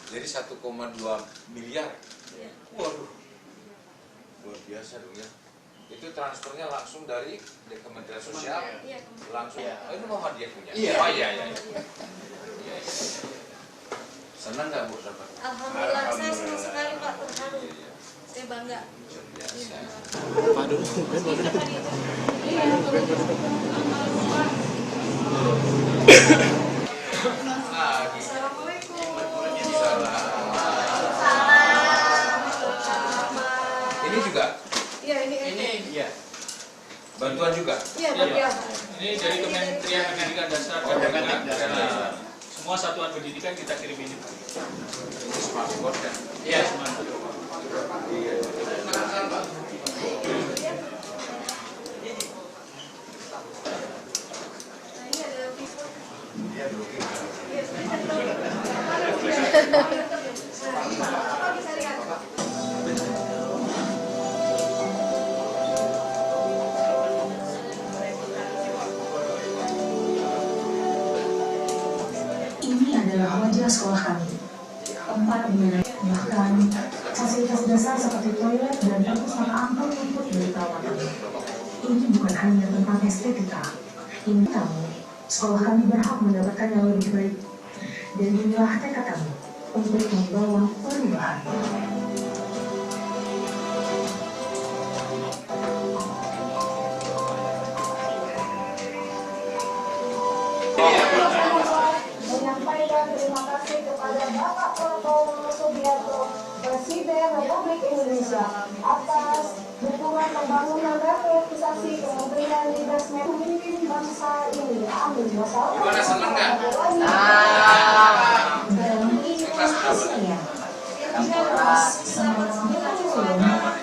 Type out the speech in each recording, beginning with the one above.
Jadi 1,2 miliar. Waduh, luar biasa dong ya. Itu transfernya langsung dari Kementerian Sosial, langsung. Oh, ini Muhammadiyah punya. Iya. Oh iya. Senang nggak Bu dapat? Alhamdulillah, saya senang sekali Pak, terharu. Saya bangga. Pak dulu. Assalamualaikum. Ini juga Iya, ini. Iya. bantuan juga. Iya, bagian. Ini dari Kementerian Pendidikan Dasar Oh, dan Kementerian Menengah. Dasar. Semua satuan pendidikan kita kirim ini. Ini smartphone kan? Iya, semua. Ini ada visual. Apa bisa lihat? Ini adalah wajah sekolah kami. Tempat bahkan fasilitas dasar seperti toilet dan perpustakaan ampun luput dari perawatan. Ini bukan hanya tentang estetika. Ini tamu. Sekolah kami berhak mendapatkan yang lebih baik. Dan inilah tekad kami untuk membawa perubahan. Menyampaikan terima kasih kepada Bapak Prabowo Subianto, Presiden Republik Indonesia, atas dukungan pembangunan revitalisasi Kementerian Dikdasmen pemimpin bangsa ini. Amin. Gimana, senang nggak? Dalam inovasinya, jelas semangatnya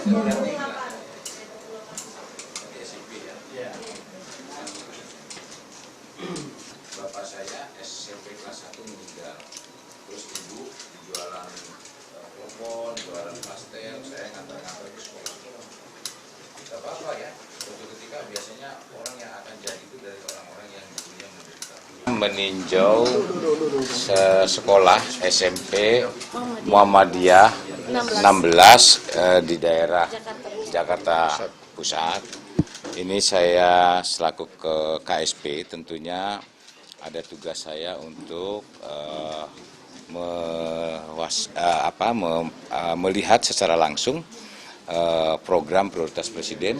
dan Bapak saya SMP kelas 1 meninggal. Terus ibu jualan telepon, jualan pastel, saya ngantar-ngantar ke sekolah. Tidak apa-apa ya. Suatu ketika biasanya orang yang akan jadi itu dari orang-orang yang dulunya menderita. Meninjau sekolah SMP Muhammadiyah 16 di daerah Jakarta Pusat. Ini saya selaku ke KSP tentunya ada tugas saya untuk melihat secara langsung program prioritas Presiden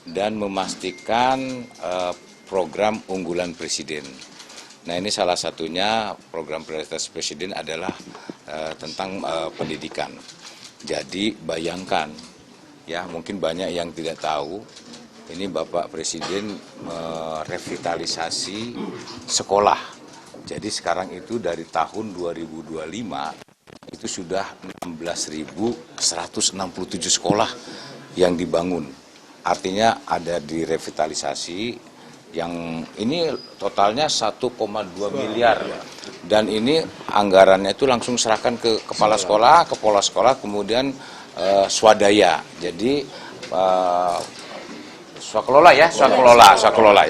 dan memastikan program unggulan Presiden. Nah, ini salah satunya program prioritas Presiden adalah tentang pendidikan. Jadi bayangkan, ya mungkin banyak yang tidak tahu, ini Bapak Presiden merevitalisasi sekolah. Jadi sekarang itu dari tahun 2025 itu sudah 16.167 sekolah yang dibangun. Artinya ada direvitalisasi yang ini totalnya 1,2 miliar. Dan ini anggarannya itu langsung serahkan ke kepala sekolah, kemudian swadaya. Jadi swakelola ya.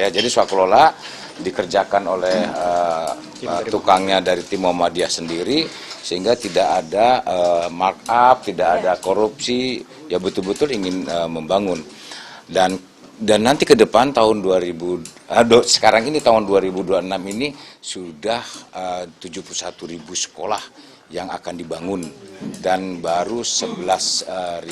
Jadi swakelola dikerjakan oleh tukangnya dari tim Muhammadiyah sendiri, sehingga tidak ada markup, tidak ada korupsi, ya betul-betul ingin membangun. Dan nanti ke depan tahun sekarang ini tahun 2026 ini sudah 71.000 sekolah yang akan dibangun, dan baru 11.000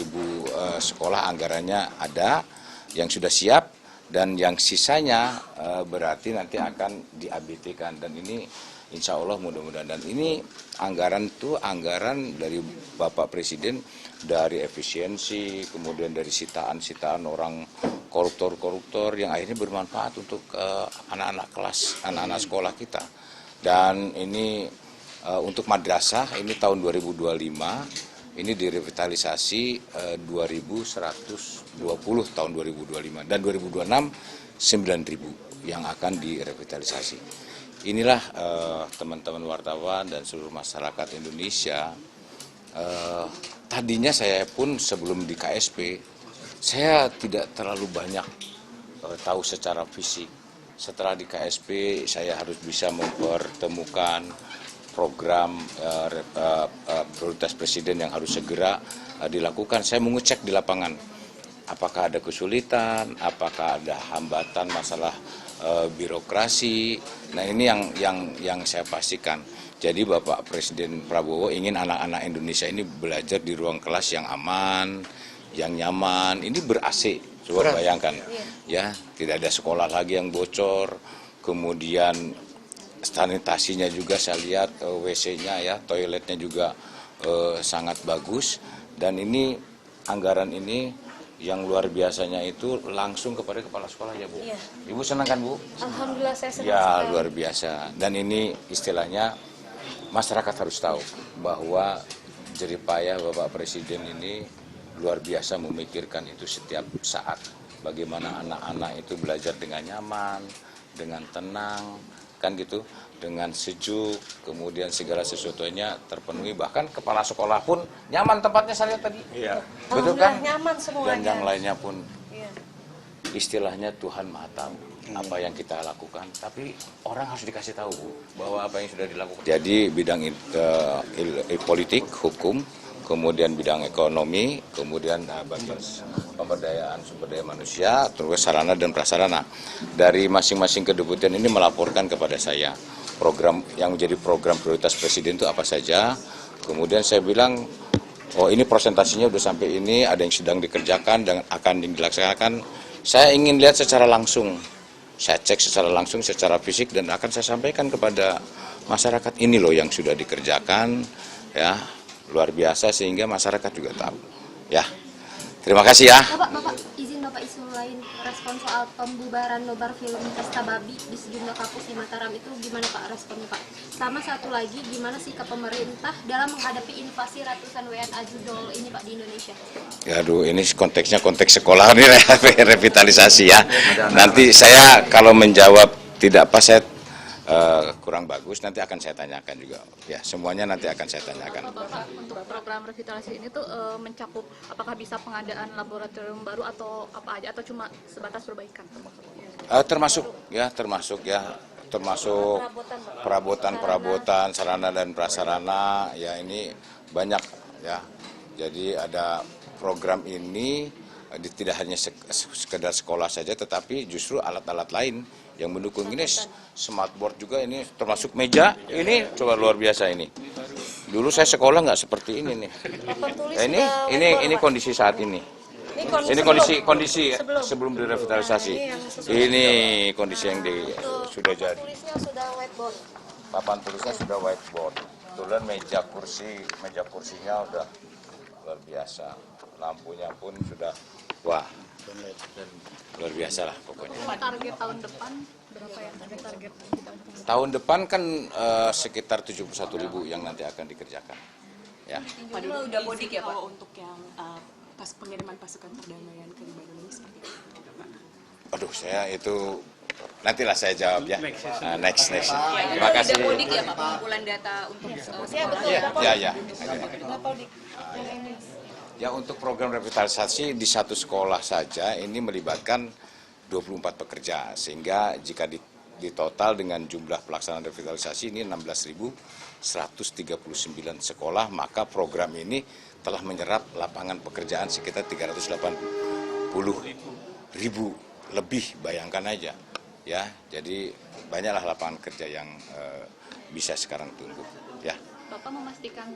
sekolah anggarannya ada yang sudah siap, dan yang sisanya berarti nanti akan di-ABT-kan, dan ini insya Allah mudah-mudahan. Dan ini anggaran dari Bapak Presiden, dari efisiensi, kemudian dari sitaan orang koruptor yang akhirnya bermanfaat untuk anak-anak kelas, anak-anak sekolah kita. Dan ini untuk madrasah ini tahun 2025 ini direvitalisasi 2.120 tahun 2025, dan 2026 9.000 yang akan direvitalisasi. Inilah teman-teman wartawan dan seluruh masyarakat Indonesia. Tadinya saya pun sebelum di KSP, saya tidak terlalu banyak tahu secara fisik setelah di KSP saya harus bisa mempertemukan program prioritas presiden yang harus segera dilakukan. Saya mau ngecek di lapangan apakah ada kesulitan, apakah ada hambatan masalah birokrasi. Nah, ini yang saya pastikan. Jadi Bapak Presiden Prabowo ingin anak-anak Indonesia ini belajar di ruang kelas yang aman, yang nyaman. Ini ber-AC, coba bayangkan. Ya, tidak ada sekolah lagi yang bocor. Kemudian sanitasinya juga saya lihat, WC-nya ya, toiletnya juga sangat bagus. Dan ini anggaran ini yang luar biasanya itu langsung kepada kepala sekolah ya Bu. Iya. Ibu senang kan Bu? Alhamdulillah saya senang Ya sekali. luar biasa. Dan ini istilahnya masyarakat harus tahu bahwa jeripayah Bapak Presiden ini luar biasa memikirkan itu setiap saat. Bagaimana anak-anak itu belajar dengan nyaman, dengan tenang, kan gitu, dengan sejuk, kemudian segala sesuatunya terpenuhi. Bahkan kepala sekolah pun nyaman tempatnya saya lihat tadi. Iya. Betul kan? Alhamdulillah nyaman semuanya. Dan yang lainnya pun Iya. istilahnya Tuhan Maha Tahu apa yang kita lakukan, tapi orang harus dikasih tahu Bu, bahwa apa yang sudah dilakukan. Jadi bidang politik, hukum, kemudian bidang ekonomi, kemudian bagian pemberdayaan sumber daya manusia, terus sarana dan prasarana. Dari masing-masing kedeputian ini melaporkan kepada saya program yang menjadi program prioritas presiden itu apa saja. Kemudian saya bilang, oh ini presentasinya udah sampai ini, ada yang sedang dikerjakan dan akan dilaksanakan. Saya ingin lihat secara langsung, saya cek secara langsung, secara fisik, dan akan saya sampaikan kepada masyarakat ini loh yang sudah dikerjakan, ya luar biasa sehingga masyarakat juga tahu. Ya, terima kasih ya. Bapak, izin Bapak isu lain, respon soal pembubaran nobar film Pesta Babi di sejumlah kampus di Mataram itu gimana Pak responnya Pak? Sama satu lagi, gimana sikap pemerintah dalam menghadapi invasi ratusan WNA judul ini Pak di Indonesia? Ya, aduh, ini konteksnya konteks sekolah ini revitalisasi ya. Nanti saya kalau menjawab tidak pas, saya kurang bagus, nanti akan saya tanyakan juga. Ya, semuanya nanti akan saya tanyakan. Bapak, untuk program revitalisasi ini tuh mencakup apakah bisa pengadaan laboratorium baru atau apa aja, atau cuma sebatas perbaikan? Termasuk perabotan, sarana dan prasarana, ya ini banyak ya. Jadi ada program ini tidak hanya sekedar sekolah saja, tetapi justru alat-alat lain yang mendukung. Ini smartboard juga, ini termasuk meja, ini coba luar biasa ini. Dulu saya sekolah nggak seperti ini nih. Ini kondisi saat ini. Ini kondisi sebelum direvitalisasi. Ini kondisi yang sudah jadi. Tulisnya sudah whiteboard. Papan tulisnya sudah whiteboard. Kemudian meja kursinya udah luar biasa. Lampunya pun sudah wah. Luar biasa lah pokoknya. Target tahun depan berapa ya? Target Tahun depan kan sekitar 71.000 yang nanti akan dikerjakan. Ya. Padahal udah mudik ya Pak untuk yang pas pengiriman pasukan perdamaian ke Libanon ini seperti apa? Aduh, saya itu nantilah saya jawab ya. Next. Terima kasih. Udah mudik ya Pak pengumpulan data untuk Ya. Ya, untuk program revitalisasi di satu sekolah saja ini melibatkan 24 pekerja, sehingga jika ditotal dengan jumlah pelaksanaan revitalisasi ini 16.139 sekolah, maka program ini telah menyerap lapangan pekerjaan sekitar 380.000 lebih, bayangkan aja ya. Jadi banyaklah lapangan kerja yang bisa sekarang tumbuh ya. Bapak memastikan